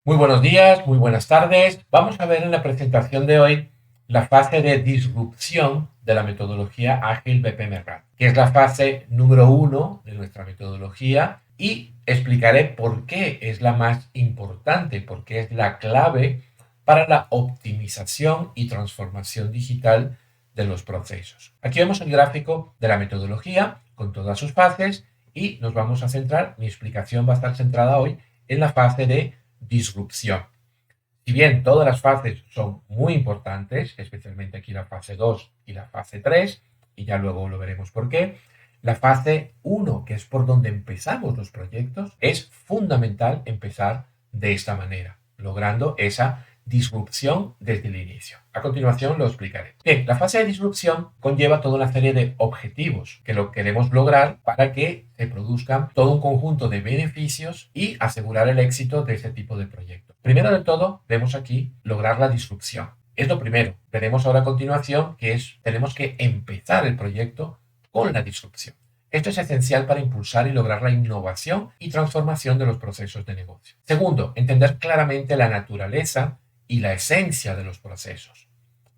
Muy buenos días, muy buenas tardes. Vamos a ver en la presentación de hoy la fase de disrupción de la metodología ágil BPM-RAD, que es la fase número 1 de nuestra metodología, y explicaré por qué es la más importante, por qué es la clave para la optimización y transformación digital de los procesos. Aquí vemos el gráfico de la metodología con todas sus fases y nos vamos a centrar, mi explicación va a estar centrada hoy en la fase de disrupción. Si bien todas las fases son muy importantes, especialmente aquí la fase 2 y la fase 3, y ya luego lo veremos por qué, la fase 1, que es por donde empezamos los proyectos, es fundamental empezar de esta manera, logrando esa disrupción desde el inicio. A continuación lo explicaré. Bien, la fase de disrupción conlleva toda una serie de objetivos que lo queremos lograr para que se produzcan todo un conjunto de beneficios y asegurar el éxito de este tipo de proyectos. Primero de todo, vemos aquí lograr la disrupción. Es lo primero. Veremos ahora a continuación que tenemos que empezar el proyecto con la disrupción. Esto es esencial para impulsar y lograr la innovación y transformación de los procesos de negocio. Segundo, entender claramente la naturaleza y la esencia de los procesos,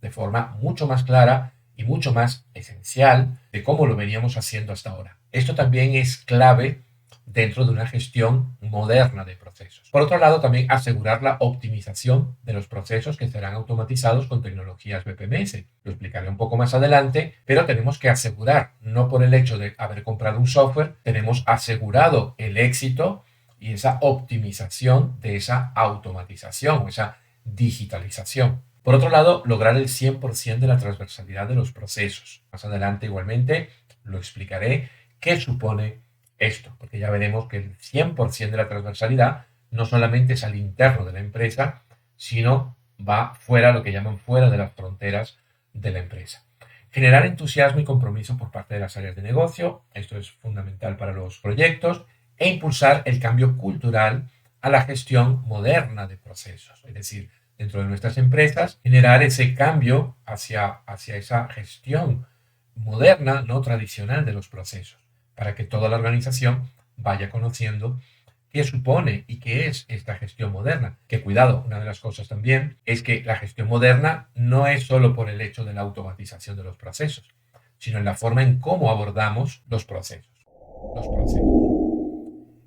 de forma mucho más clara y mucho más esencial de cómo lo veníamos haciendo hasta ahora. Esto también es clave dentro de una gestión moderna de procesos. Por otro lado, también asegurar la optimización de los procesos que serán automatizados con tecnologías BPMS. Lo explicaré un poco más adelante, pero tenemos que asegurar, no por el hecho de haber comprado un software, tenemos asegurado el éxito y esa optimización de esa automatización, esa digitalización. Por otro lado, lograr el 100% de la transversalidad de los procesos. Más adelante igualmente lo explicaré qué supone esto, porque ya veremos que el 100% de la transversalidad no solamente es al interno de la empresa, sino va fuera, lo que llaman fuera de las fronteras de la empresa. Generar entusiasmo y compromiso por parte de las áreas de negocio, esto es fundamental para los proyectos, e impulsar el cambio cultural a la gestión moderna de procesos, es decir, dentro de nuestras empresas, generar ese cambio hacia esa gestión moderna, no tradicional de los procesos, para que toda la organización vaya conociendo qué supone y qué es esta gestión moderna. Que cuidado, una de las cosas también es que la gestión moderna no es solo por el hecho de la automatización de los procesos, sino en la forma en cómo abordamos los procesos.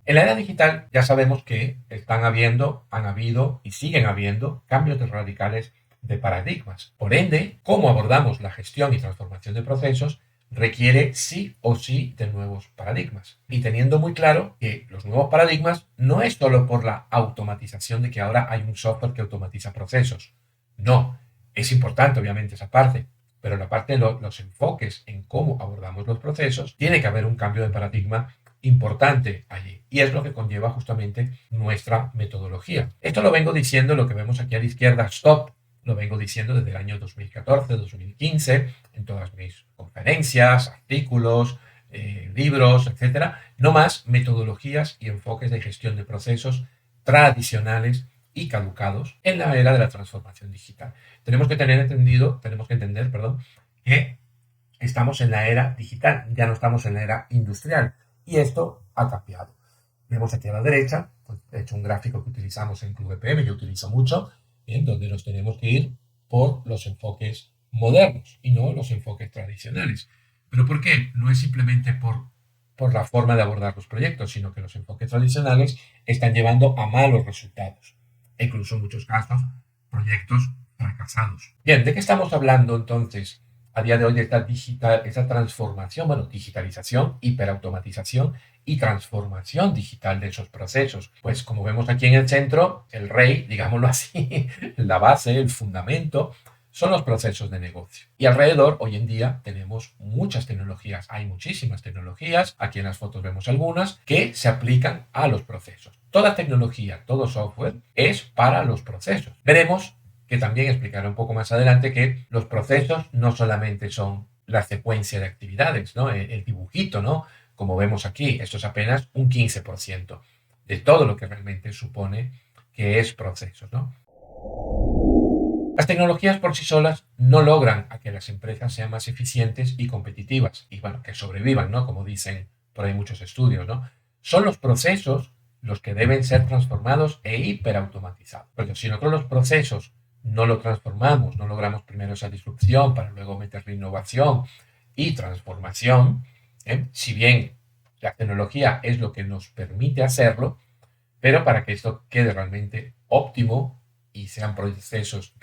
En la era digital ya sabemos que han habido y siguen habiendo cambios radicales de paradigmas. Por ende, cómo abordamos la gestión y transformación de procesos requiere sí o sí de nuevos paradigmas. Y teniendo muy claro que los nuevos paradigmas no es solo por la automatización de que ahora hay un software que automatiza procesos. No, es importante obviamente esa parte, pero la parte de los enfoques en cómo abordamos los procesos, tiene que haber un cambio de paradigma importante allí. Y es lo que conlleva justamente nuestra metodología. Esto lo vengo diciendo, lo que vemos aquí a la izquierda, STOP, lo vengo diciendo desde el año 2014, 2015, en todas mis conferencias, artículos, libros, etcétera. No más metodologías y enfoques de gestión de procesos tradicionales y caducados en la era de la transformación digital. Tenemos que entender, que estamos en la era digital, ya no estamos en la era industrial. Y esto ha cambiado. Vemos aquí a la derecha, pues, he hecho un gráfico que utilizamos en Club EPM, yo utilizo mucho, en donde nos tenemos que ir por los enfoques modernos y no los enfoques tradicionales. ¿Pero por qué? No es simplemente por la forma de abordar los proyectos, sino que los enfoques tradicionales están llevando a malos resultados. E incluso en muchos casos, proyectos fracasados. Bien, ¿de qué estamos hablando entonces? A día de hoy esta transformación, digitalización, hiperautomatización y transformación digital de esos procesos. Pues como vemos aquí en el centro, el rey, digámoslo así, la base, el fundamento, son los procesos de negocio. Y alrededor, hoy en día, tenemos muchas tecnologías. Hay muchísimas tecnologías, aquí en las fotos vemos algunas, que se aplican a los procesos. Toda tecnología, todo software es para los procesos. Veremos que también explicaré un poco más adelante que los procesos no solamente son la secuencia de actividades, ¿no? El dibujito, ¿no? Como vemos aquí, esto es apenas un 15% de todo lo que realmente supone que es procesos, ¿no? Las tecnologías por sí solas no logran a que las empresas sean más eficientes y competitivas y, bueno, que sobrevivan, ¿no? Como dicen por ahí muchos estudios, ¿no? Son los procesos los que deben ser transformados e hiperautomatizados. Porque si nosotros los procesos no lo transformamos, no logramos primero esa disrupción para luego meterle innovación y transformación, si bien la tecnología es lo que nos permite hacerlo, pero para que esto quede realmente óptimo y sean proyectos,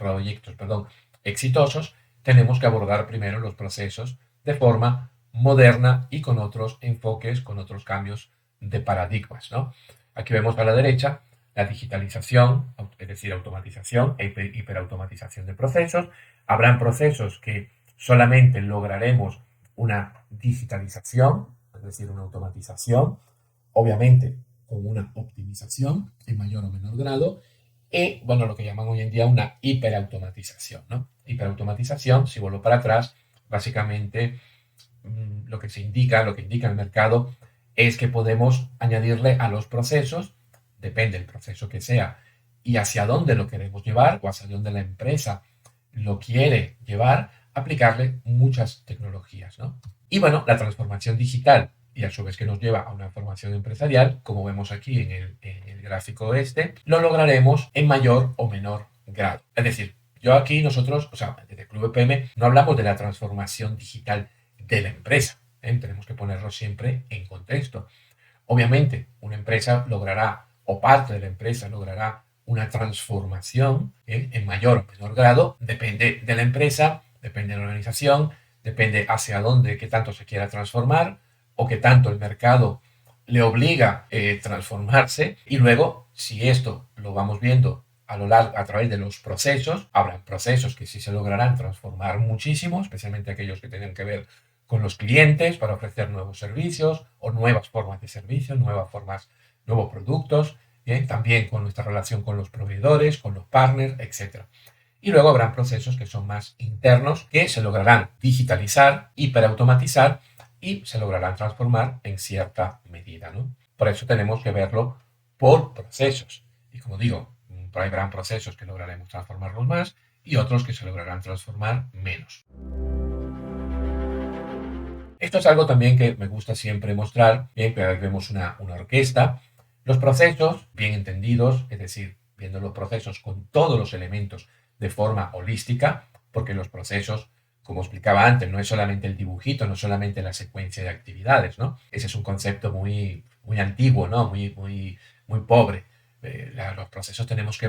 exitosos, tenemos que abordar primero los procesos de forma moderna y con otros enfoques, con otros cambios de paradigmas, ¿no? Aquí vemos a la derecha la digitalización, es decir, automatización e hiperautomatización de procesos. Habrán procesos que solamente lograremos una digitalización, es decir, una automatización, obviamente con una optimización en mayor o menor grado, y, bueno, lo que llaman hoy en día una hiperautomatización, ¿no? Hiperautomatización, si vuelvo para atrás, básicamente lo que indica el mercado es que podemos añadirle a los procesos, depende del proceso que sea, y hacia dónde lo queremos llevar o hacia dónde la empresa lo quiere llevar, aplicarle muchas tecnologías, ¿no? Y bueno, la transformación digital y a su vez que nos lleva a una formación empresarial, como vemos aquí en el gráfico este, lo lograremos en mayor o menor grado. Es decir, nosotros, desde Club EPM, no hablamos de la transformación digital de la empresa. Tenemos que ponerlo siempre en contexto. Obviamente, una empresa logrará, o parte de la empresa logrará una transformación en mayor o menor grado, depende de la empresa, depende de la organización, depende hacia dónde, qué tanto se quiera transformar o qué tanto el mercado le obliga a transformarse. Y luego, si esto lo vamos viendo a través de los procesos, habrá procesos que sí se lograrán transformar muchísimo, especialmente aquellos que tengan que ver con los clientes para ofrecer nuevos servicios o nuevas formas de servicio, nuevos productos, ¿bien? También con nuestra relación con los proveedores, con los partners, etc. Y luego habrán procesos que son más internos, que se lograrán digitalizar, hiperautomatizar y se lograrán transformar en cierta medida, ¿no? Por eso tenemos que verlo por procesos. Y como digo, habrán procesos que lograremos transformarlos más y otros que se lograrán transformar menos. Esto es algo también que me gusta siempre mostrar. Bien, pero vemos una orquesta. Los procesos, bien entendidos, es decir, viendo los procesos con todos los elementos de forma holística, porque los procesos, como explicaba antes, no es solamente el dibujito, no es solamente la secuencia de actividades, ¿no? Ese es un concepto muy, muy antiguo, ¿no? Muy pobre. Los procesos tenemos que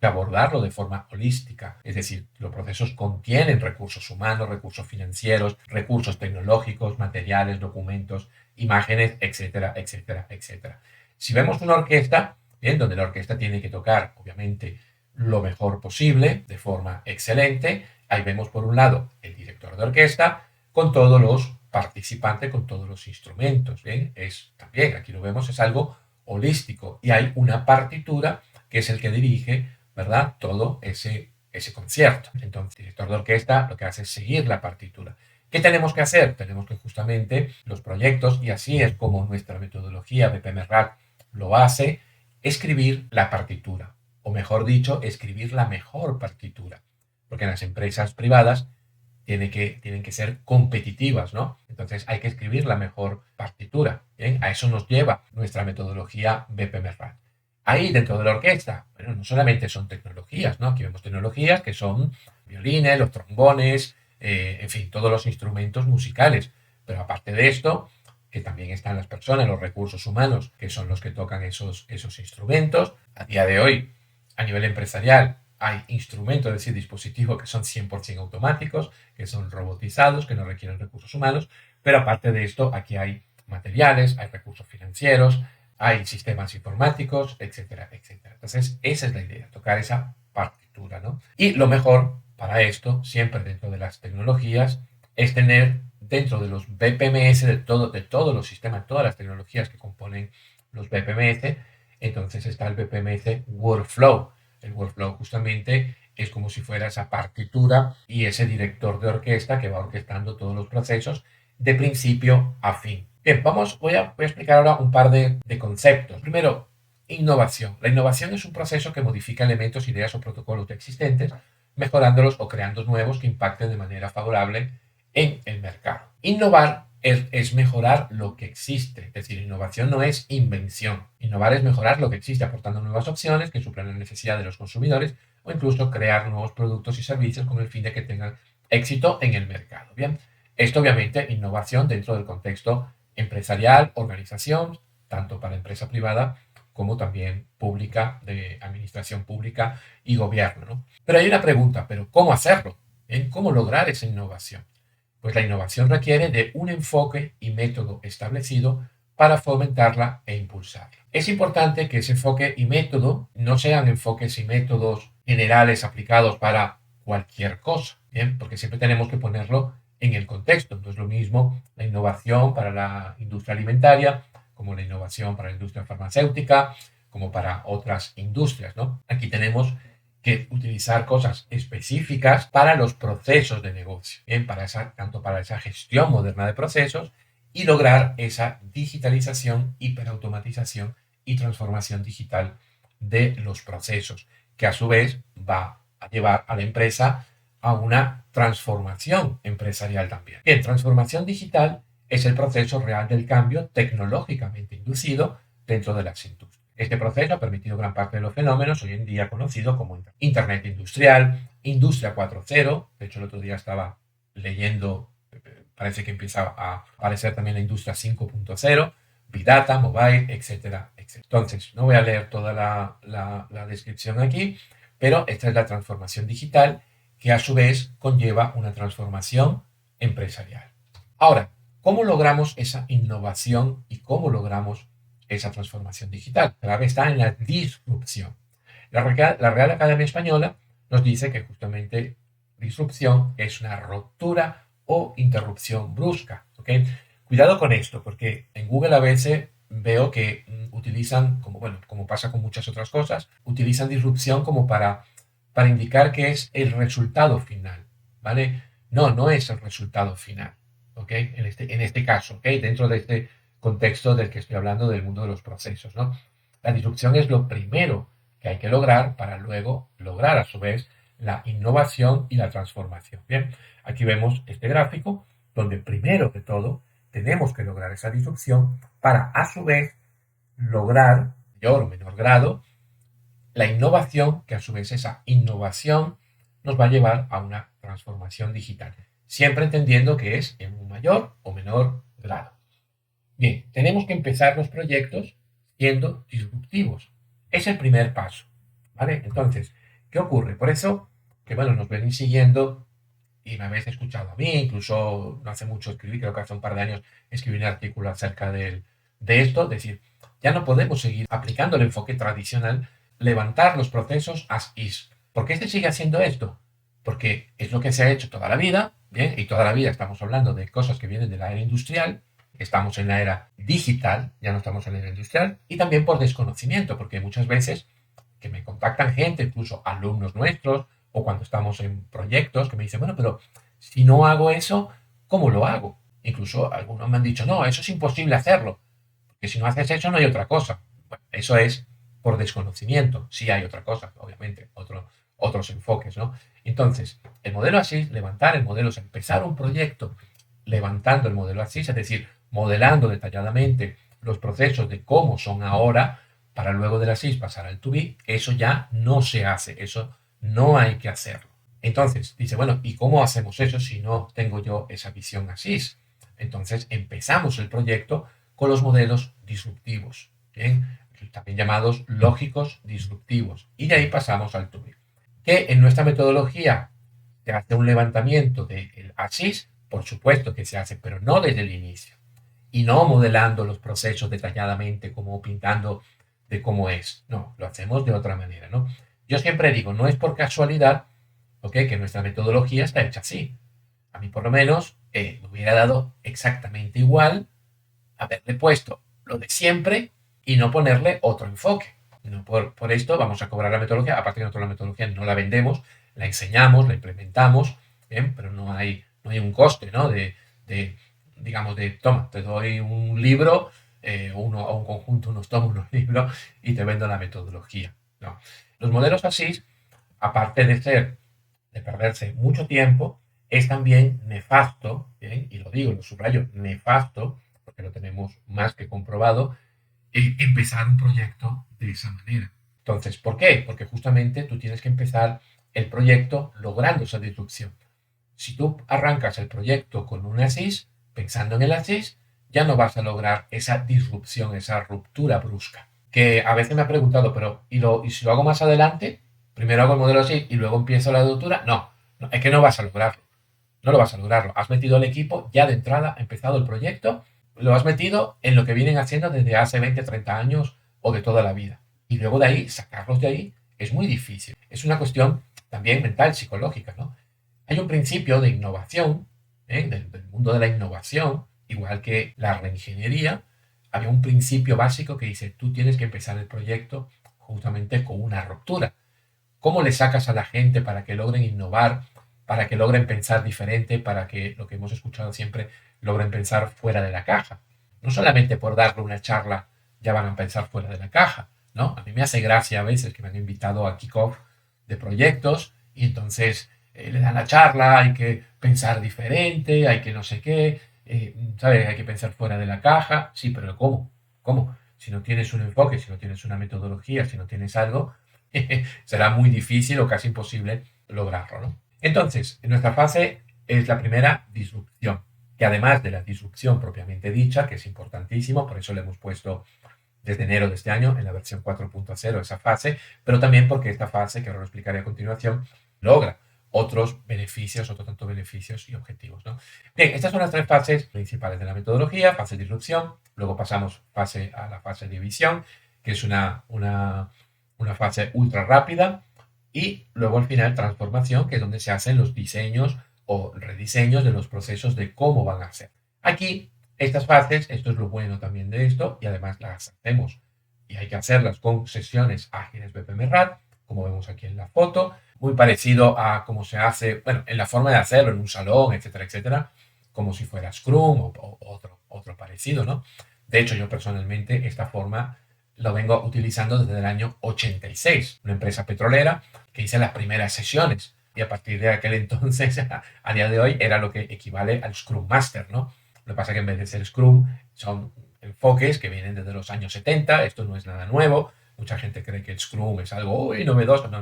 abordarlo de forma holística. Es decir, los procesos contienen recursos humanos, recursos financieros, recursos tecnológicos, materiales, documentos, imágenes, etcétera, etcétera, etcétera. Si vemos una orquesta, bien, donde la orquesta tiene que tocar, obviamente, lo mejor posible, de forma excelente, ahí vemos por un lado el director de orquesta con todos los participantes, con todos los instrumentos. Bien, también, aquí lo vemos, es algo holístico y hay una partitura que es el que dirige, ¿verdad?, todo ese concierto. Entonces, el director de orquesta lo que hace es seguir la partitura. ¿Qué tenemos que hacer? Tenemos que justamente los proyectos, y así es como nuestra metodología BPM-RAD lo hace, escribir la partitura, o mejor dicho, escribir la mejor partitura, porque en las empresas privadas tienen que ser competitivas, ¿no? Entonces hay que escribir la mejor partitura, ¿bien? A eso nos lleva nuestra metodología BPM-RAD. Ahí dentro de la orquesta, bueno, no solamente son tecnologías, ¿no? Aquí vemos tecnologías que son violines, los trombones, en fin, todos los instrumentos musicales. Pero aparte de esto, que también están las personas, los recursos humanos, que son los que tocan esos instrumentos. A día de hoy, a nivel empresarial, hay instrumentos, es decir, dispositivos que son 100% automáticos, que son robotizados, que no requieren recursos humanos, pero aparte de esto, aquí hay materiales, hay recursos financieros, hay sistemas informáticos, etcétera, etcétera. Entonces, esa es la idea, tocar esa partitura, ¿no? Y lo mejor para esto, siempre dentro de las tecnologías, es tener dentro de los BPMS, de todos los sistemas, todas las tecnologías que componen los BPMS, entonces está el BPMS Workflow. El workflow justamente es como si fuera esa partitura y ese director de orquesta que va orquestando todos los procesos de principio a fin. Bien, voy a explicar ahora un par de conceptos. Primero, innovación. La innovación es un proceso que modifica elementos, ideas o protocolos existentes, mejorándolos o creando nuevos que impacten de manera favorable en el mercado. Innovar es mejorar lo que existe. Es decir, innovación no es invención. Innovar es mejorar lo que existe, aportando nuevas opciones que suplan la necesidad de los consumidores o incluso crear nuevos productos y servicios con el fin de que tengan éxito en el mercado. Bien, esto obviamente innovación dentro del contexto empresarial, organización, tanto para empresa privada como también pública, de administración pública y gobierno, ¿no? Pero hay una pregunta, ¿pero cómo hacerlo? ¿Cómo lograr esa innovación? Pues la innovación requiere de un enfoque y método establecido para fomentarla e impulsarla. Es importante que ese enfoque y método no sean enfoques y métodos generales aplicados para cualquier cosa, ¿bien? Porque siempre tenemos que ponerlo en el contexto. No es lo mismo la innovación para la industria alimentaria como la innovación para la industria farmacéutica, como para otras industrias, ¿no? Aquí tenemos que utilizar cosas específicas para los procesos de negocio, ¿bien? Tanto para esa gestión moderna de procesos y lograr esa digitalización, hiperautomatización y transformación digital de los procesos, que a su vez va a llevar a la empresa a una transformación empresarial también. Bien, transformación digital es el proceso real del cambio tecnológicamente inducido dentro de las industrias. Este proceso ha permitido gran parte de los fenómenos hoy en día conocidos como Internet industrial, Industria 4.0, de hecho el otro día estaba leyendo, parece que empieza a aparecer también la Industria 5.0, Big Data, Mobile, etcétera, etcétera. Entonces, no voy a leer toda la descripción aquí, pero esta es la transformación digital que a su vez conlleva una transformación empresarial. Ahora, ¿cómo logramos esa innovación y cómo logramos esa transformación digital? La clave está en la disrupción. La Real Academia Española nos dice que justamente disrupción es una ruptura o interrupción brusca. ¿Okay? Cuidado con esto, porque en Google a veces veo que utilizan, como pasa con muchas otras cosas, utilizan disrupción como para indicar que es el resultado final, ¿vale? No es el resultado final, ¿ok? En este caso, ¿ok? Dentro de este contexto del que estoy hablando del mundo de los procesos, ¿no? La disrupción es lo primero que hay que lograr para luego lograr a su vez la innovación y la transformación. Bien, aquí vemos este gráfico donde primero de todo tenemos que lograr esa disrupción para a su vez lograr, mayor o menor grado, la innovación, que a su vez esa innovación nos va a llevar a una transformación digital, siempre entendiendo que es en un mayor o menor grado. Bien, tenemos que empezar los proyectos siendo disruptivos. Es el primer paso, ¿vale? Entonces, ¿qué ocurre? Por eso, que bueno, nos ven siguiendo y me habéis escuchado a mí, incluso no hace mucho escribí, creo que hace un par de años escribí un artículo acerca de esto, es decir, ya no podemos seguir aplicando el enfoque tradicional, levantar los procesos as is. ¿Por qué se sigue haciendo esto? Porque es lo que se ha hecho toda la vida, ¿bien? Y toda la vida estamos hablando de cosas que vienen de la era industrial, estamos en la era digital, ya no estamos en la era industrial, y también por desconocimiento, porque muchas veces que me contactan gente, incluso alumnos nuestros, o cuando estamos en proyectos, que me dicen, bueno, pero si no hago eso, ¿cómo lo hago? Incluso algunos me han dicho, no, eso es imposible hacerlo, porque si no haces eso no hay otra cosa. Bueno, eso es por desconocimiento, sí hay otra cosa, obviamente, otros enfoques, ¿no? Entonces, el modelo ASIS, levantar el modelo, es empezar un proyecto levantando el modelo ASIS, es decir, modelando detalladamente los procesos de cómo son ahora, para luego de la ASIS pasar al to be, eso ya no se hace, eso no hay que hacerlo. Entonces, dice, bueno, ¿y cómo hacemos eso si no tengo yo esa visión ASIS? Entonces, empezamos el proyecto con los modelos disruptivos, ¿bien? También llamados lógicos disruptivos. Y de ahí pasamos al to be. Que en nuestra metodología se hace un levantamiento del ASIS, por supuesto que se hace, pero no desde el inicio. Y no modelando los procesos detalladamente, como pintando de cómo es. No, lo hacemos de otra manera, ¿no? Yo siempre digo, no es por casualidad, ¿ok? Que nuestra metodología está hecha así. A mí por lo menos me hubiera dado exactamente igual haberle puesto lo de siempre y no ponerle otro enfoque. No, por esto vamos a cobrar la metodología, aparte que nosotros la metodología no la vendemos, la enseñamos, la implementamos, ¿bien? Pero no hay un coste, ¿no? Digamos, toma, te doy un libro, o un conjunto, unos tomos, unos libros, y te vendo la metodología. No. Los modelos así, aparte de perderse mucho tiempo, es también nefasto, ¿bien? Y lo digo, lo subrayo, nefasto, porque lo tenemos más que comprobado, empezar un proyecto de esa manera. Entonces, ¿por qué? Porque justamente tú tienes que empezar el proyecto logrando esa disrupción. Si tú arrancas el proyecto con un ASIS, pensando en el ASIS, ya no vas a lograr esa disrupción, esa ruptura brusca. Que a veces me ha preguntado, pero ¿y si lo hago más adelante? Primero hago el modelo así y luego empiezo la ruptura. No, no, es que no vas a lograrlo. No lo vas a lograrlo. Has metido al equipo ya de entrada, ha empezado el proyecto, lo has metido en lo que vienen haciendo desde hace 20, 30 años o de toda la vida. Y luego de ahí, sacarlos de ahí, es muy difícil. Es una cuestión también mental, psicológica, ¿no? Hay un principio de innovación, del mundo de la innovación, igual que la reingeniería, había un principio básico que dice, tú tienes que empezar el proyecto justamente con una ruptura. ¿Cómo le sacas a la gente para que logren innovar, para que logren pensar diferente, para que, lo que hemos escuchado siempre, logren pensar fuera de la caja? No solamente por darle una charla ya van a pensar fuera de la caja, ¿no? A mí me hace gracia a veces que me han invitado a kickoff de proyectos y entonces le dan la charla, hay que pensar diferente, hay que no sé qué, ¿sabes? Hay que pensar fuera de la caja. Sí, pero ¿cómo? ¿Cómo? Si no tienes un enfoque, si no tienes una metodología, si no tienes algo, será muy difícil o casi imposible lograrlo, ¿no? Entonces, nuestra fase es la primera disrupción, que además de la disrupción propiamente dicha, que es importantísimo, por eso le hemos puesto desde enero de este año en la versión 4.0 esa fase, pero también porque esta fase, que ahora lo explicaré a continuación, logra otros beneficios, otro tanto beneficios y objetivos, ¿no? Bien, estas son las tres fases principales de la metodología: fase de disrupción, luego pasamos a la fase de visión, que es una fase ultra rápida, y luego al final transformación, que es donde se hacen los diseños o rediseños de los procesos de cómo van a ser. Aquí, estas fases, esto es lo bueno también de esto, y además las hacemos, y hay que hacerlas con sesiones ágiles BPM-RAD, como vemos aquí en la foto, muy parecido a cómo se hace, bueno, en la forma de hacerlo, en un salón, etcétera, etcétera, como si fuera Scrum o otro parecido, ¿no? De hecho, yo personalmente esta forma lo vengo utilizando desde el año 86, una empresa petrolera que hice las primeras sesiones, y a partir de aquel entonces, a día de hoy, era lo que equivale al Scrum Master, ¿no? Lo que pasa es que en vez de ser Scrum, son enfoques que vienen desde los años 70, esto no es nada nuevo, mucha gente cree que el Scrum es algo uy, novedoso, no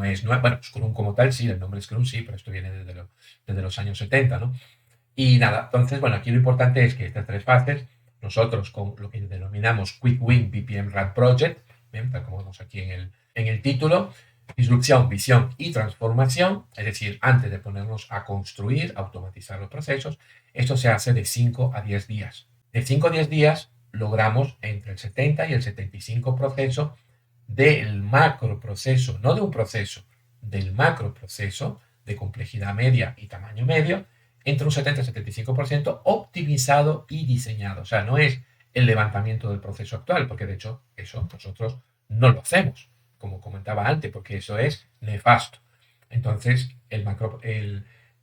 es nuevo. Bueno, Scrum como tal, sí, el nombre Scrum sí, pero esto viene desde los años 70, ¿no? Y nada, entonces, bueno, aquí lo importante es que estas tres fases, nosotros con lo que denominamos Quick Win BPM RAD Project, ¿bien? Tal como vemos aquí en el título, disrupción, visión y transformación, es decir, antes de ponernos a construir, automatizar los procesos, esto se hace de 5 a 10 días. De 5 a 10 días logramos entre el 70 y el 75% del macro proceso, no de un proceso, del macro proceso de complejidad media y tamaño medio, entre un 70 y 75% optimizado y diseñado. O sea, no es el levantamiento del proceso actual, porque de hecho eso nosotros no lo hacemos, como comentaba antes, porque eso es nefasto. Entonces,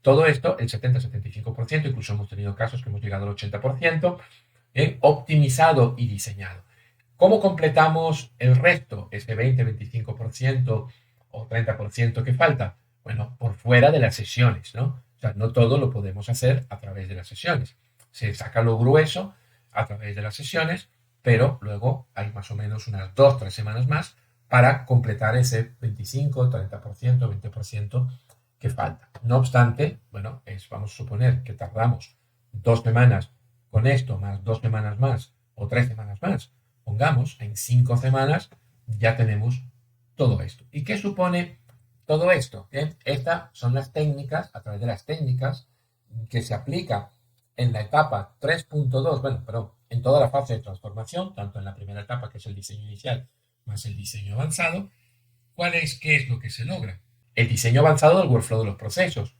todo esto, el 70-75%, incluso hemos tenido casos que hemos llegado al 80%, optimizado y diseñado. ¿Cómo completamos el resto, ese 20-25% o 30% que falta? Bueno, por fuera de las sesiones, ¿no? O sea, no todo lo podemos hacer a través de las sesiones. Se saca lo grueso a través de las sesiones, pero luego hay más o menos unas 2-3 semanas más para completar ese 25, 30%, 20% que falta. No obstante, bueno, vamos a suponer que tardamos 2 semanas con esto, más 2 semanas más o 3 semanas más. Pongamos, en 5 semanas ya tenemos todo esto. ¿Y qué supone todo esto? Estas son las técnicas, a través de las técnicas que se aplica en la etapa 3.2, bueno, perdón, en toda la fase de transformación, tanto en la primera etapa, que es el diseño inicial, más el diseño avanzado. ¿Qué es lo que se logra? El diseño avanzado del workflow de los procesos,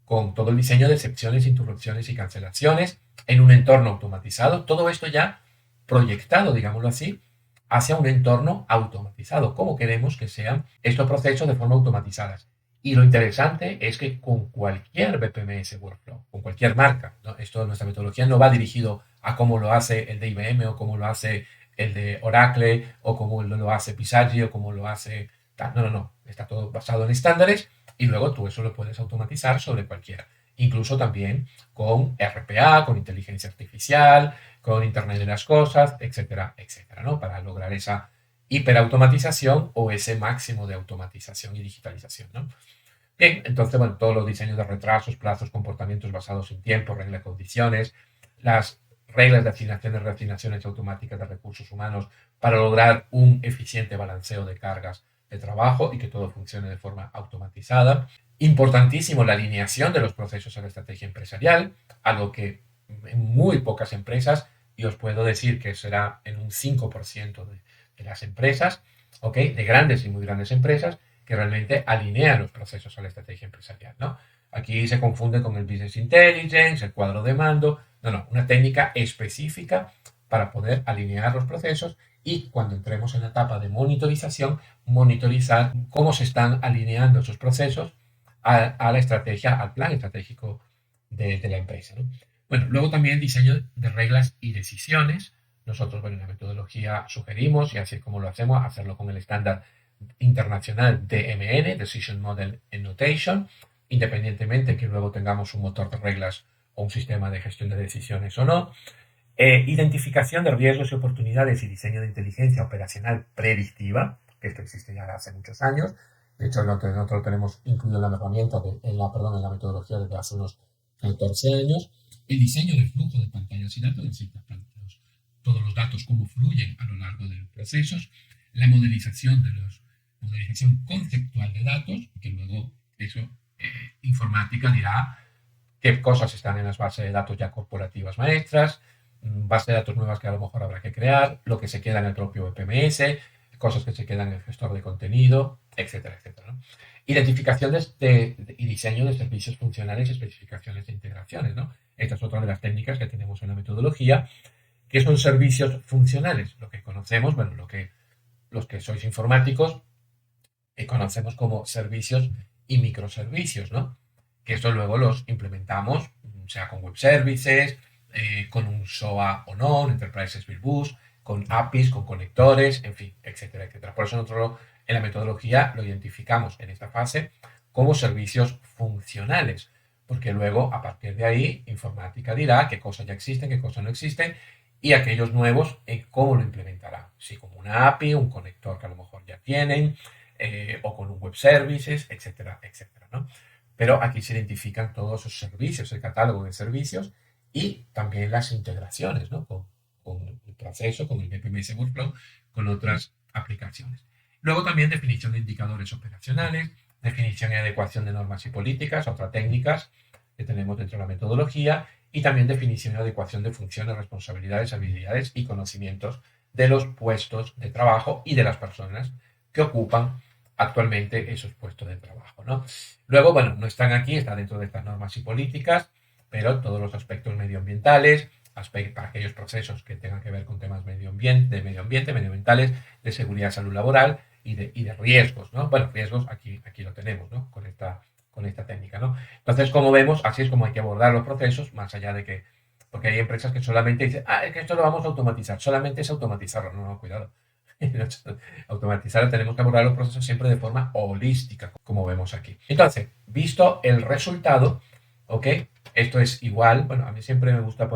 con todo el diseño de excepciones, interrupciones y cancelaciones en un entorno automatizado. Todo esto ya proyectado, digámoslo así, hacia un entorno automatizado. ¿Cómo queremos que sean estos procesos de forma automatizadas? Y lo interesante es que con cualquier BPMS workflow, con cualquier marca, ¿no? Nuestra metodología no va dirigido a cómo lo hace el de IBM o cómo lo hace el de Oracle o cómo lo hace Pisaggi o cómo lo hace... No. Está todo basado en estándares y luego tú eso lo puedes automatizar sobre cualquiera. Incluso también con RPA, con inteligencia artificial, con Internet de las Cosas, etcétera, etcétera, ¿no? Para lograr esa hiperautomatización o ese máximo de automatización y digitalización, ¿no? Bien, entonces, bueno, todos los diseños de retrasos, plazos, comportamientos basados en tiempo, reglas de condiciones, las reglas de asignaciones, reasignaciones automáticas de recursos humanos para lograr un eficiente balanceo de cargas de trabajo y que todo funcione de forma automatizada. Importantísimo la alineación de los procesos a la estrategia empresarial, algo que en muy pocas empresas, y os puedo decir que será en un 5% de las empresas, ¿ok? De grandes y muy grandes empresas, que realmente alinean los procesos a la estrategia empresarial, ¿no? Aquí se confunde con el Business Intelligence, el cuadro de mando, no, una técnica específica para poder alinear los procesos y cuando entremos en la etapa de monitorización, monitorizar cómo se están alineando esos procesos a la estrategia, al plan estratégico de la empresa, ¿no? Bueno, luego también diseño de reglas y decisiones. Nosotros, bueno, en la metodología sugerimos, y así es como lo hacemos, hacerlo con el estándar internacional DMN, Decision Model Notation, independientemente que luego tengamos un motor de reglas o un sistema de gestión de decisiones o no. Identificación de riesgos y oportunidades y diseño de inteligencia operacional predictiva, que esto existe ya hace muchos años. De hecho, nosotros lo tenemos incluido en la herramienta, en la metodología desde hace unos 14 años. El diseño del flujo de pantallas y datos, es decir, todos los datos, cómo fluyen a lo largo de los procesos. La modelización conceptual de datos, que luego eso, informática dirá qué cosas están en las bases de datos ya corporativas maestras, bases de datos nuevas que a lo mejor habrá que crear, lo que se queda en el propio EPMS, cosas que se quedan en el gestor de contenido, etcétera, etcétera, ¿no? Identificación y diseño de servicios funcionales y especificaciones de integraciones, ¿no? Esta es otra de las técnicas que tenemos en la metodología, que son servicios funcionales, lo que conocemos, bueno, los que sois informáticos, conocemos como servicios y microservicios, ¿no? Que esto luego los implementamos, sea con web services, con un SOA o no, un Enterprise Service Bus, con APIs, con conectores, en fin, etcétera, etcétera. Por eso nosotros en la metodología lo identificamos en esta fase como servicios funcionales, porque luego a partir de ahí informática dirá qué cosas ya existen, qué cosas no existen y aquellos nuevos cómo lo implementará. Si como una API, un conector que a lo mejor ya tienen, o con un web services, etcétera, etcétera, ¿no? Pero aquí se identifican todos esos servicios, el catálogo de servicios y también las integraciones, ¿no? Con el proceso, con el BPMS Workflow, con otras aplicaciones. Luego también definición de indicadores operacionales, definición y adecuación de normas y políticas, otras técnicas que tenemos dentro de la metodología, y también definición y adecuación de funciones, responsabilidades, habilidades y conocimientos de los puestos de trabajo y de las personas que ocupan actualmente esos puestos de trabajo, ¿no? Luego, bueno, no están aquí, están dentro de estas normas y políticas, pero todos los aspectos medioambientales, para aquellos procesos que tengan que ver con temas medioambientales, de seguridad, salud laboral y de riesgos, ¿no? Bueno, riesgos aquí lo tenemos, ¿no? Con esta técnica, ¿no? Entonces, como vemos, así es como hay que abordar los procesos, más allá de que, porque hay empresas que solamente dicen, es que esto lo vamos a automatizar, solamente es automatizarlo, no, cuidado. Automatizar, tenemos que abordar los procesos siempre de forma holística, como vemos aquí. Entonces, visto el resultado, ¿ok? Esto es igual, bueno, a mí siempre me gusta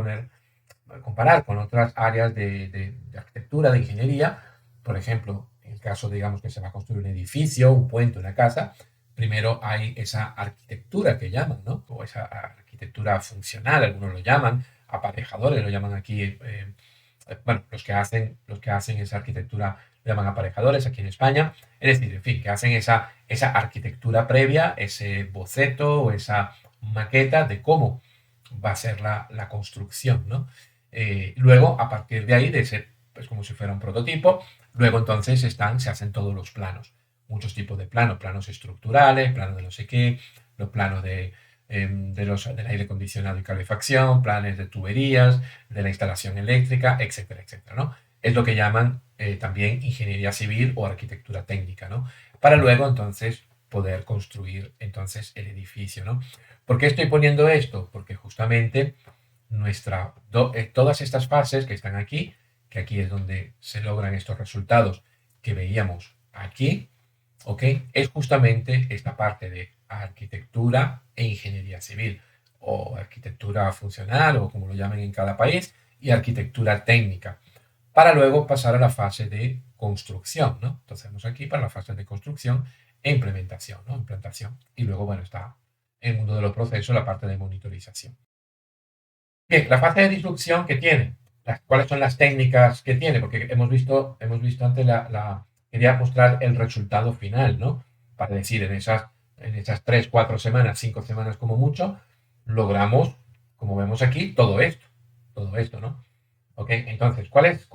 comparar con otras áreas de arquitectura, de ingeniería. Por ejemplo, en el caso, digamos, que se va a construir un edificio, un puente, una casa, primero hay esa arquitectura que llaman, ¿no? O esa arquitectura funcional, algunos lo llaman, aparejadores lo llaman aquí, bueno, los que hacen esa arquitectura lo llaman aparejadores aquí en España, es decir, en fin, que hacen esa arquitectura previa, ese boceto o esa maqueta de cómo va a ser la construcción, ¿no? Luego, a partir de ahí, de ese, pues como si fuera un prototipo, luego entonces se hacen todos los planos, muchos tipos de planos estructurales, planos de no sé qué, los planos del aire acondicionado y calefacción, planes de tuberías, de la instalación eléctrica, etcétera, etcétera, ¿no? Es lo que llaman también ingeniería civil o arquitectura técnica, ¿no? Para luego entonces poder construir entonces el edificio, ¿no? ¿Por qué estoy poniendo esto? Porque justamente todas estas fases que están aquí, que aquí es donde se logran estos resultados que veíamos aquí, ¿ok? Es justamente esta parte de arquitectura e ingeniería civil, o arquitectura funcional, o como lo llamen en cada país, y arquitectura técnica, para luego pasar a la fase de construcción, ¿no? Entonces vamos aquí para la fase de construcción e implementación, ¿no? Implantación. Y luego, bueno, está en el mundo de los procesos la parte de monitorización. Bien, la fase de disrupción que tiene, cuáles son las técnicas que tiene, porque hemos visto antes quería mostrar el resultado final, ¿no? Para decir, en esas 3, 4 semanas, 5 semanas como mucho, logramos, como vemos aquí, todo esto, ¿no? ¿Ok? Entonces, ¿cuáles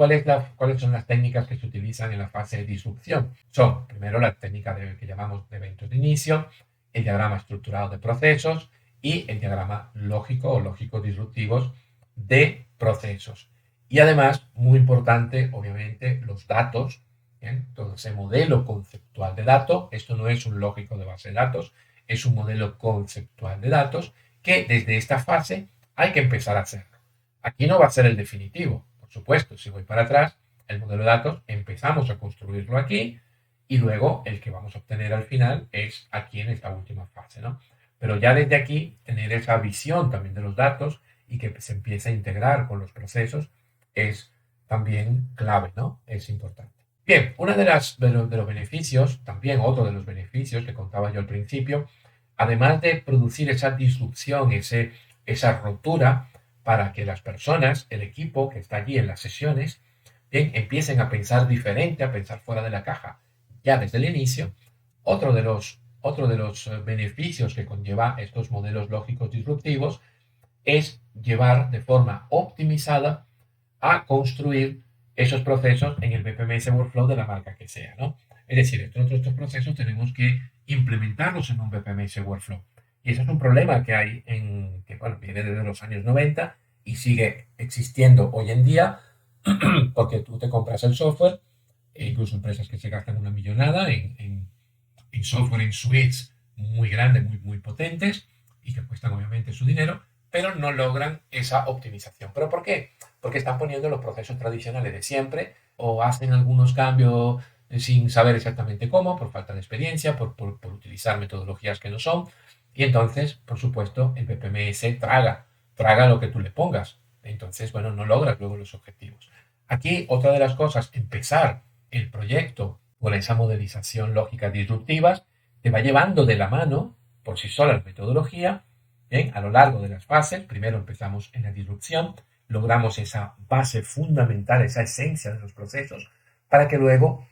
son las técnicas que se utilizan en la fase de disrupción? Son, primero, la técnica que llamamos de eventos de inicio, el diagrama estructurado de procesos y el diagrama lógico o lógicos disruptivos de procesos. Y además, muy importante, obviamente, los datos, ¿bien? Todo ese modelo conceptual de datos, esto no es un lógico de base de datos, es un modelo conceptual de datos que desde esta fase hay que empezar a hacerlo. Aquí no va a ser el definitivo, por supuesto. Si voy para atrás, el modelo de datos empezamos a construirlo aquí y luego el que vamos a obtener al final es aquí en esta última fase, ¿no? Pero ya desde aquí, tener esa visión también de los datos y que se empiece a integrar con los procesos es también clave, ¿no? Es importante. Bien, uno de los beneficios, también otro de los beneficios que contaba yo al principio, además de producir esa disrupción, esa rotura, para que las personas, el equipo que está allí en las sesiones, bien, empiecen a pensar diferente, a pensar fuera de la caja ya desde el inicio. Otro de los beneficios que conlleva estos modelos lógicos disruptivos es llevar de forma optimizada a construir esos procesos en el BPMS Workflow de la marca que sea, ¿no? Es decir, todos estos procesos tenemos que implementarlos en un BPMS Workflow. Y eso es un problema que hay que bueno, viene desde los años 90 y sigue existiendo hoy en día, porque tú te compras el software, e incluso empresas que se gastan una millonada en software, en suites muy grandes, muy, muy potentes y que cuestan obviamente su dinero, pero no logran esa optimización. ¿Pero por qué? Porque están poniendo los procesos tradicionales de siempre o hacen algunos cambios sin saber exactamente cómo, por falta de experiencia, por utilizar metodologías que no son. Y entonces, por supuesto, el PPMS traga lo que tú le pongas. Entonces, bueno, no logras luego los objetivos. Aquí, otra de las cosas, empezar el proyecto con esa modelización lógica disruptiva te va llevando de la mano, por sí sola la metodología, ¿bien? A lo largo de las fases. Primero empezamos en la disrupción, logramos esa base fundamental, esa esencia de los procesos, para que luego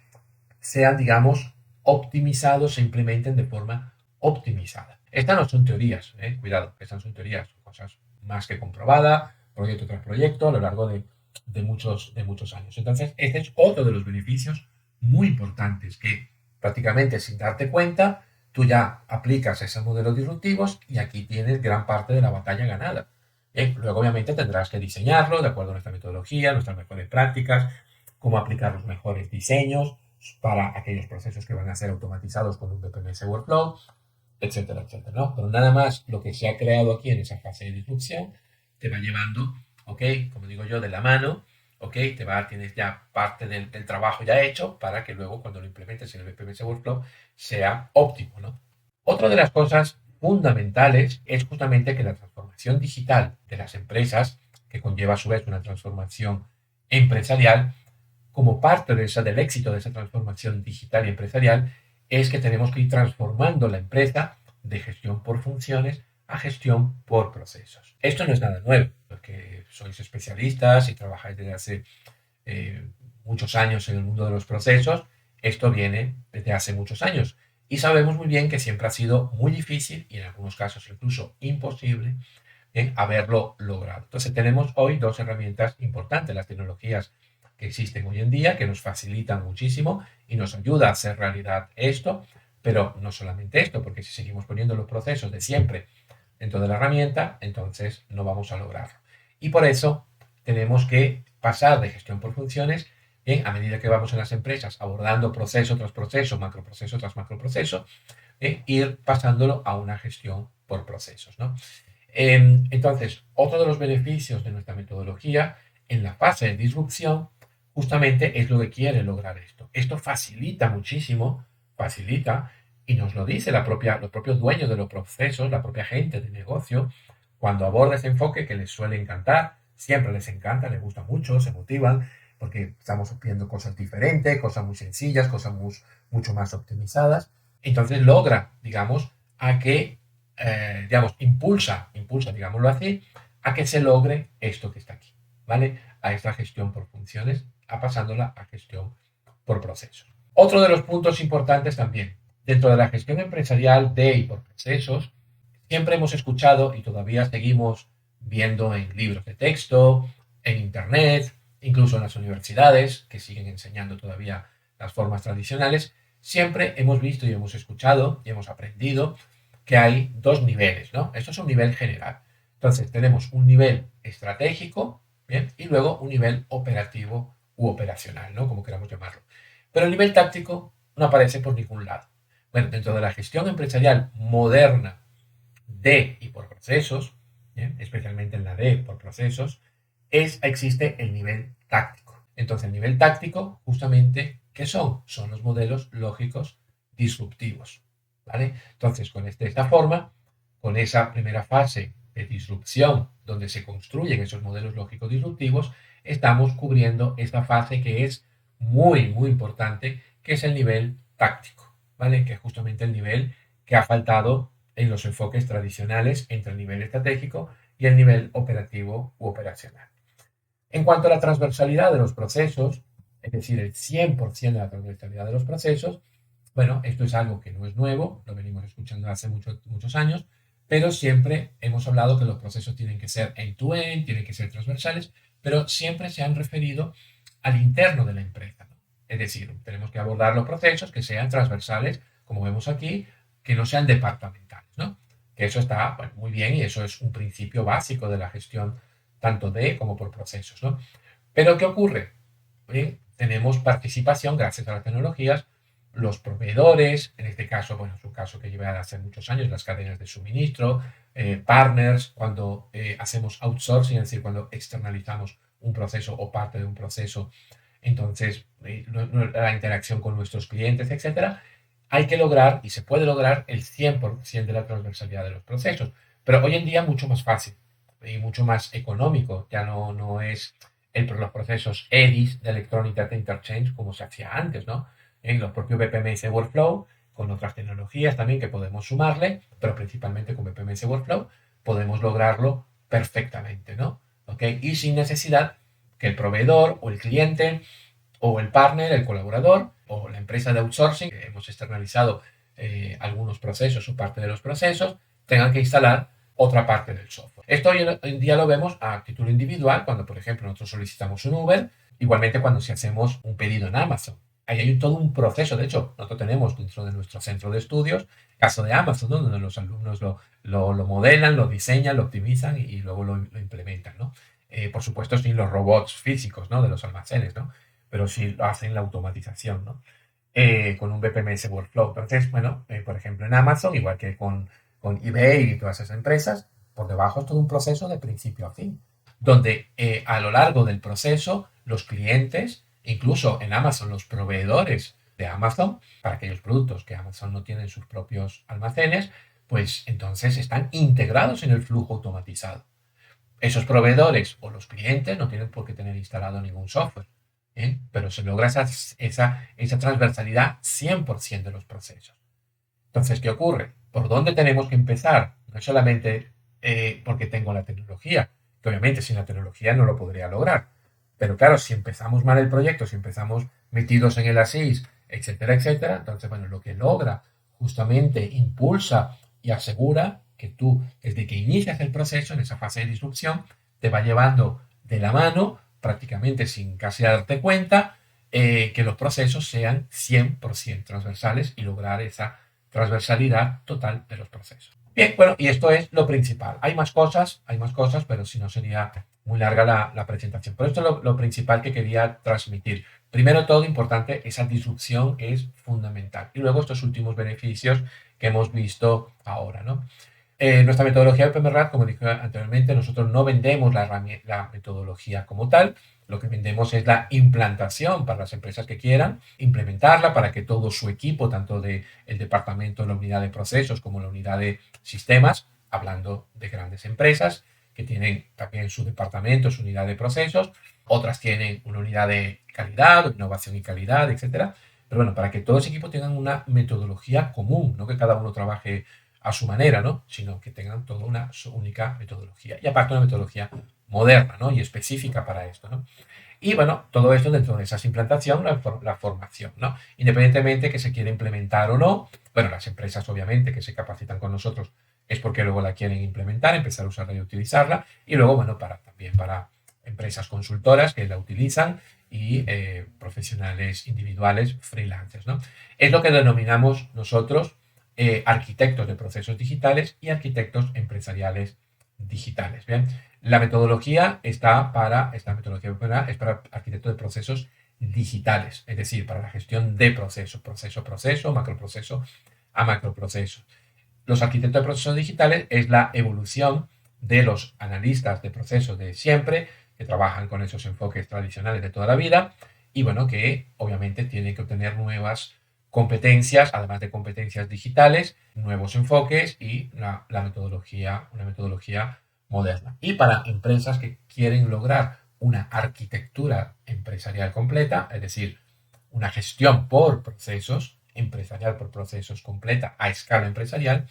sean, digamos, optimizados, se implementen de forma optimizada. Estas no son teorías, cuidado, estas son teorías, son cosas más que comprobadas, proyecto tras proyecto, a lo largo de muchos años. Entonces, este es otro de los beneficios muy importantes que prácticamente sin darte cuenta, tú ya aplicas esos modelos disruptivos y aquí tienes gran parte de la batalla ganada. Luego, obviamente, tendrás que diseñarlo de acuerdo a nuestra metodología, nuestras mejores prácticas, cómo aplicar los mejores diseños para aquellos procesos que van a ser automatizados con un BPMS Workflow, etcétera, etcétera, ¿no? Pero nada más lo que se ha creado aquí en esa fase de disrupción te va llevando, ¿ok? Como digo yo, de la mano, ¿ok? Tienes ya parte del trabajo ya hecho para que luego cuando lo implementes en el BPMS Workflow sea óptimo, ¿no? Otra de las cosas fundamentales es justamente que la transformación digital de las empresas, que conlleva a su vez una transformación empresarial, como parte del éxito de esa transformación digital y empresarial, es que tenemos que ir transformando la empresa de gestión por funciones a gestión por procesos. Esto no es nada nuevo, porque sois especialistas y trabajáis desde hace muchos años en el mundo de los procesos. Esto viene desde hace muchos años y sabemos muy bien que siempre ha sido muy difícil y en algunos casos incluso imposible haberlo logrado. Entonces tenemos hoy dos herramientas importantes, las tecnologías que existen hoy en día, que nos facilitan muchísimo y nos ayuda a hacer realidad esto, pero no solamente esto, porque si seguimos poniendo los procesos de siempre dentro de la herramienta, entonces no vamos a lograrlo. Y por eso tenemos que pasar de gestión por funciones, a medida que vamos en las empresas abordando proceso tras proceso, macroproceso tras macroproceso, ir pasándolo a una gestión por procesos, ¿no? Entonces, otro de los beneficios de nuestra metodología en la fase de disrupción justamente es lo que quiere lograr esto. Esto facilita muchísimo facilita y nos lo dice los propios dueños de los procesos, la propia gente de negocio, cuando aborda ese enfoque que les suele encantar, siempre les encanta, les gusta mucho, se motivan, porque estamos viendo cosas diferentes, cosas muy sencillas, cosas mucho más optimizadas. Entonces logra, digamos, a que, impulsa, digámoslo así, a que se logre esto que está aquí, ¿vale? A esta gestión por funciones, a pasándola a gestión por procesos. Otro de los puntos importantes también, dentro de la gestión empresarial de y por procesos, siempre hemos escuchado y todavía seguimos viendo en libros de texto, en Internet, incluso en las universidades, que siguen enseñando todavía las formas tradicionales, siempre hemos visto y hemos escuchado y hemos aprendido que hay dos niveles, ¿no? Esto es un nivel general. Entonces, tenemos un nivel estratégico, ¿bien? Y luego un nivel operativo u operacional, ¿no? Como queramos llamarlo. Pero el nivel táctico no aparece por ningún lado. Bueno, dentro de la gestión empresarial moderna de y por procesos, ¿bien? Especialmente en la de por procesos, existe el nivel táctico. Entonces, el nivel táctico, justamente, ¿qué son? Son los modelos lógicos disruptivos, ¿vale? Entonces, de esta forma, con esa primera fase de disrupción, donde se construyen esos modelos lógicos disruptivos, estamos cubriendo esta fase que es muy, muy importante, que es el nivel táctico, ¿vale? Que es justamente el nivel que ha faltado en los enfoques tradicionales entre el nivel estratégico y el nivel operativo u operacional. En cuanto a la transversalidad de los procesos, es decir, el 100% de la transversalidad de los procesos, bueno, esto es algo que no es nuevo, lo venimos escuchando hace muchos años, pero siempre hemos hablado que los procesos tienen que ser end-to-end, tienen que ser transversales, pero siempre se han referido al interno de la empresa, ¿no? Es decir, tenemos que abordar los procesos que sean transversales, como vemos aquí, que no sean departamentales, ¿no? Que eso está, bueno, muy bien y eso es un principio básico de la gestión tanto de como por procesos, ¿no? Pero ¿qué ocurre? Bien, tenemos participación gracias a las tecnologías, los proveedores, en este caso, bueno, es un caso que lleva hace muchos años, las cadenas de suministro, partners, cuando hacemos outsourcing, es decir, cuando externalizamos un proceso o parte de un proceso, entonces la interacción con nuestros clientes, etcétera, hay que lograr y se puede lograr el 100% de la transversalidad de los procesos, pero hoy en día mucho más fácil y mucho más económico, ya no es los procesos EDIs de Electronic Data Interchange como se hacía antes, ¿no? En los propios BPMS Workflow, con otras tecnologías también que podemos sumarle, pero principalmente con BPMS Workflow, podemos lograrlo perfectamente, ¿no? ¿Ok? Y sin necesidad que el proveedor o el cliente o el partner, el colaborador o la empresa de outsourcing, que hemos externalizado algunos procesos o parte de los procesos, tengan que instalar otra parte del software. Esto hoy en día lo vemos a título individual, cuando por ejemplo nosotros solicitamos un Uber, igualmente cuando si hacemos un pedido en Amazon. Ahí hay todo un proceso, de hecho, nosotros tenemos dentro de nuestro centro de estudios, caso de Amazon, ¿no? Donde los alumnos lo modelan, lo diseñan, lo optimizan y luego lo implementan, ¿no? Por supuesto, sin los robots físicos, ¿no? De los almacenes, ¿no? Pero sí lo hacen la automatización, ¿no? Con un BPMS Workflow. Entonces, bueno, por ejemplo, en Amazon, igual que con eBay y todas esas empresas, por debajo es todo un proceso de principio a fin, donde a lo largo del proceso los clientes, incluso en Amazon los proveedores de Amazon, para aquellos productos que Amazon no tiene en sus propios almacenes, pues entonces están integrados en el flujo automatizado. Esos proveedores o los clientes no tienen por qué tener instalado ningún software, ¿eh? Pero se logra esa transversalidad 100% de los procesos. Entonces, ¿qué ocurre? ¿Por dónde tenemos que empezar? No es solamente porque tengo la tecnología, que obviamente sin la tecnología no lo podría lograr. Pero claro, si empezamos mal el proyecto, si empezamos metidos en el ASIS, etcétera, etcétera, entonces, bueno, lo que logra justamente impulsa y asegura que tú, desde que inicias el proceso, en esa fase de disrupción, te va llevando de la mano, prácticamente sin casi darte cuenta, que los procesos sean 100% transversales y lograr esa transversalidad total de los procesos. Bien, bueno, y esto es lo principal. Hay más cosas, pero si no sería muy larga la presentación. Pero esto es lo principal que quería transmitir. Primero todo, importante, esa disrupción es fundamental. Y luego estos últimos beneficios que hemos visto ahora, ¿no? Nuestra metodología de PMRAD, como dije anteriormente, nosotros no vendemos la metodología como tal, Lo que vendemos es la implantación para las empresas que quieran implementarla, para que todo su equipo, tanto del departamento, la unidad de procesos como la unidad de sistemas, hablando de grandes empresas que tienen también su departamento, su unidad de procesos, otras tienen una unidad de calidad, innovación y calidad, etcétera. Pero bueno, para que todos los equipos tengan una metodología común, no que cada uno trabaje a su manera, ¿no? Sino que tengan toda una única metodología. Y aparte una metodología moderna, ¿no? Y específica para esto, ¿no? Y bueno, todo esto dentro de esa implantación, la formación, ¿no? Independientemente que se quiera implementar o no, bueno, las empresas obviamente que se capacitan con nosotros es porque luego la quieren implementar, empezar a usarla y utilizarla, y luego, bueno, también para empresas consultoras que la utilizan y profesionales individuales, freelancers, ¿no? Es lo que denominamos nosotros arquitectos de procesos digitales y arquitectos empresariales digitales, ¿bien? La metodología esta metodología es para arquitectos de procesos digitales, es decir, para la gestión de procesos, proceso, macroproceso a macroproceso. Los arquitectos de procesos digitales es la evolución de los analistas de procesos de siempre, que trabajan con esos enfoques tradicionales de toda la vida, y bueno, que obviamente tienen que obtener nuevas competencias, además de competencias digitales, nuevos enfoques y una metodología moderna. Y para empresas que quieren lograr una arquitectura empresarial completa, es decir, una gestión por procesos, empresarial por procesos completa a escala empresarial,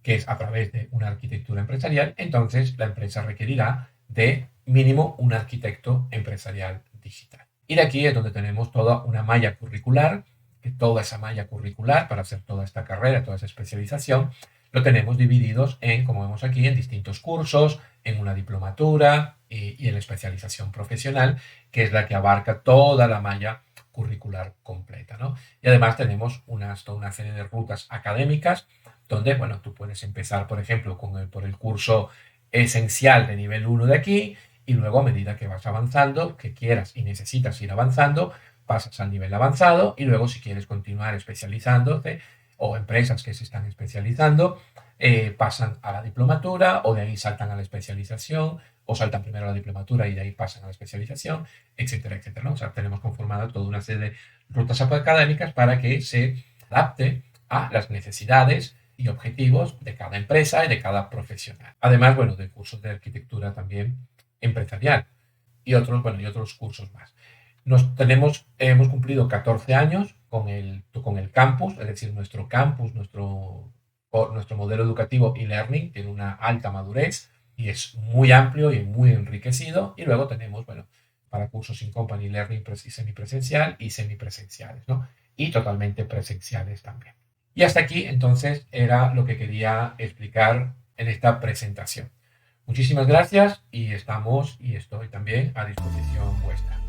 que es a través de una arquitectura empresarial, entonces la empresa requerirá de mínimo un arquitecto empresarial digital. Y de aquí es donde tenemos toda una malla curricular, que toda esa malla curricular para hacer toda esta carrera, toda esa especialización, lo tenemos divididos en, como vemos aquí, en distintos cursos, en una diplomatura y en la especialización profesional, que es la que abarca toda la malla curricular completa, ¿no? Y además tenemos toda una serie de rutas académicas donde, bueno, tú puedes empezar, por ejemplo, por el curso esencial de nivel 1 de aquí y luego a medida que vas avanzando, que quieras y necesitas ir avanzando, pasas al nivel avanzado y luego si quieres continuar especializándote o empresas que se están especializando, pasan a la diplomatura o de ahí saltan a la especialización o saltan primero a la diplomatura y de ahí pasan a la especialización, etcétera, etcétera, ¿no? O sea, tenemos conformada toda una serie de rutas académicas para que se adapte a las necesidades y objetivos de cada empresa y de cada profesional. Además, bueno, de cursos de arquitectura también empresarial y otros cursos más. Hemos cumplido 14 años con el campus, es decir, nuestro campus, nuestro modelo educativo e-learning tiene una alta madurez y es muy amplio y muy enriquecido. Y luego tenemos, bueno, para cursos in company learning semipresencial y semipresenciales, ¿no? Y totalmente presenciales también. Y hasta aquí, entonces, era lo que quería explicar en esta presentación. Muchísimas gracias y estoy también a disposición vuestra.